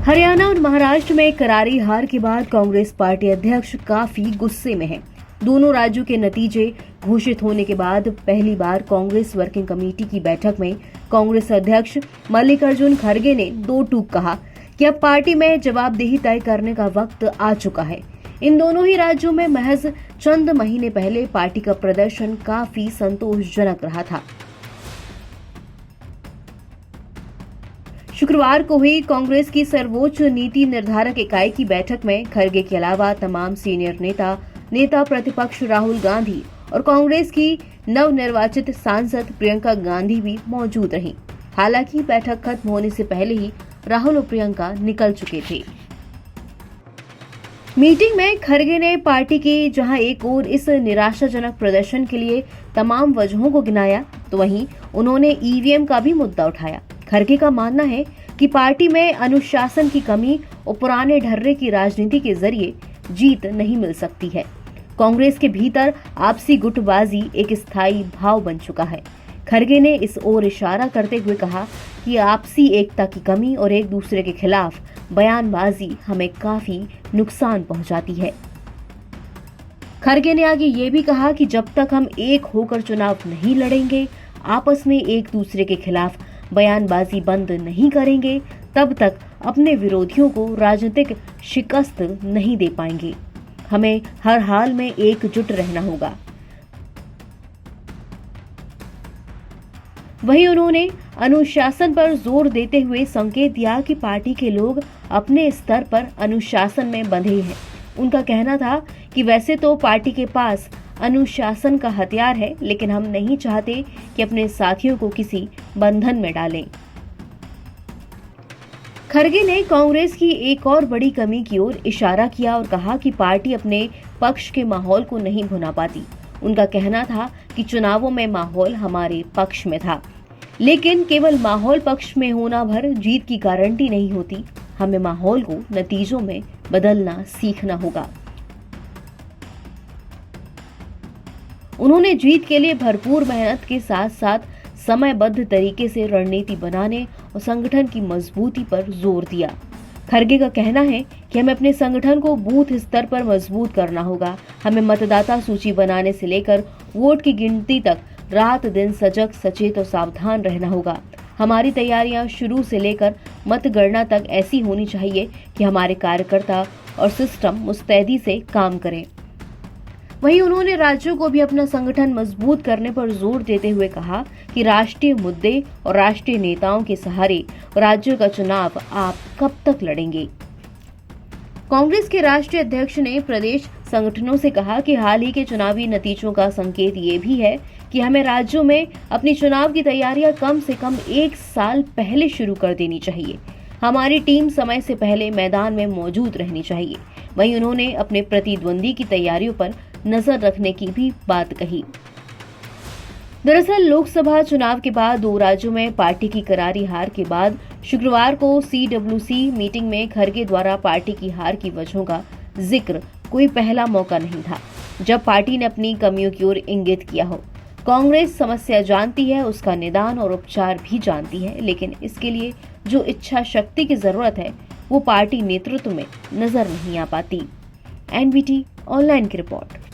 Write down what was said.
हरियाणा और महाराष्ट्र में करारी हार के बाद कांग्रेस पार्टी अध्यक्ष काफी गुस्से में हैं। दोनों राज्यों के नतीजे घोषित होने के बाद पहली बार कांग्रेस वर्किंग कमेटी की बैठक में कांग्रेस अध्यक्ष मल्लिकार्जुन खड़गे ने दो टूक कहा कि अब पार्टी में जवाबदेही तय करने का वक्त आ चुका है। इन दोनों ही राज्यों में महज चंद महीने पहले पार्टी का प्रदर्शन काफी संतोषजनक रहा था। शुक्रवार को हुई कांग्रेस की सर्वोच्च नीति निर्धारक इकाई की बैठक में खड़गे के अलावा तमाम सीनियर नेता प्रतिपक्ष राहुल गांधी और कांग्रेस की नवनिर्वाचित सांसद प्रियंका गांधी भी मौजूद रहीं। हालांकि बैठक खत्म होने से पहले ही राहुल और प्रियंका निकल चुके थे। मीटिंग में खड़गे ने पार्टी की जहां एक ओर इस निराशाजनक प्रदर्शन के लिए तमाम वजहों को गिनाया, तो वहीं उन्होंने ईवीएम का भी मुद्दा उठाया। खड़गे का मानना है कि पार्टी में अनुशासन की कमी और पुराने ढर्रे की राजनीति के जरिए जीत नहीं मिल सकती है। कांग्रेस के भीतर आपसी गुटबाजी एक स्थायी भाव बन चुका है। खड़गे ने इस ओर इशारा करते हुए कहा कि आपसी एकता की कमी और एक दूसरे के खिलाफ बयानबाजी हमें काफी नुकसान पहुंचाती है। खड़गे ने आगे ये भी कहा कि जब तक हम एक होकर चुनाव नहीं लड़ेंगे, आपस में एक दूसरे के खिलाफ बयानबाजी बंद नहीं करेंगे, तब तक अपने विरोधियों को राजनीतिक शिकस्त नहीं दे पाएंगे। हमें हर हाल में एकजुट रहना होगा। वहीं उन्होंने अनुशासन पर जोर देते हुए संकेत दिया कि पार्टी के लोग अपने स्तर पर अनुशासन में बंधे हैं। उनका कहना था कि वैसे तो पार्टी के पास अनुशासन का हथियार है, लेकिन हम नहीं चाहते कि अपने साथियों को किसी बंधन में डालें। खड़गे ने कांग्रेस की एक और बड़ी कमी की ओर इशारा किया और कहा कि पार्टी अपने पक्ष के माहौल को नहीं भुना पाती। उनका कहना था कि चुनावों में माहौल हमारे पक्ष में था, लेकिन केवल माहौल पक्ष में होना भर जीत की गारंटी नहीं होती। हमें माहौल को नतीजों में बदलना सीखना होगा। उन्होंने जीत के लिए भरपूर मेहनत के साथ साथ समयबद्ध तरीके से रणनीति बनाने और संगठन की मजबूती पर जोर दिया। खड़गे का कहना है कि हमें अपने संगठन को बूथ स्तर पर मजबूत करना होगा। हमें मतदाता सूची बनाने से लेकर वोट की गिनती तक रात दिन सजग, सचेत और सावधान रहना होगा। हमारी तैयारियां शुरू से लेकर मतगणना तक ऐसी होनी चाहिए कि हमारे कार्यकर्ता और सिस्टम मुस्तैदी से काम करें। वहीं उन्होंने राज्यों को भी अपना संगठन मजबूत करने पर जोर देते हुए कहा कि राष्ट्रीय मुद्दे और राष्ट्रीय नेताओं के सहारे राज्यों का चुनाव आप कब तक लड़ेंगे। कांग्रेस के राष्ट्रीय अध्यक्ष ने प्रदेश संगठनों से कहा कि हाल ही के चुनावी नतीजों का संकेत ये भी है कि हमें राज्यों में अपनी चुनाव की तैयारियां कम से कम 1 साल पहले शुरू कर देनी चाहिए। हमारी टीम समय से पहले मैदान में मौजूद रहनी चाहिए। वहीं उन्होंने अपने प्रतिद्वंदी की तैयारियों पर नजर रखने की भी बात कही। दरअसल लोकसभा चुनाव के बाद दो राज्यों में पार्टी की करारी हार के बाद शुक्रवार को सीडब्ल्यूसी मीटिंग में खड़गे द्वारा पार्टी की हार की वजहों का जिक्र कोई पहला मौका नहीं था जब पार्टी ने अपनी कमियों की ओर इंगित किया हो। कांग्रेस समस्या जानती है, उसका निदान और उपचार भी जानती है, लेकिन इसके लिए जो इच्छा शक्ति की जरूरत है वो पार्टी नेतृत्व में नजर नहीं आ पाती। एनबीटी ऑनलाइन की रिपोर्ट।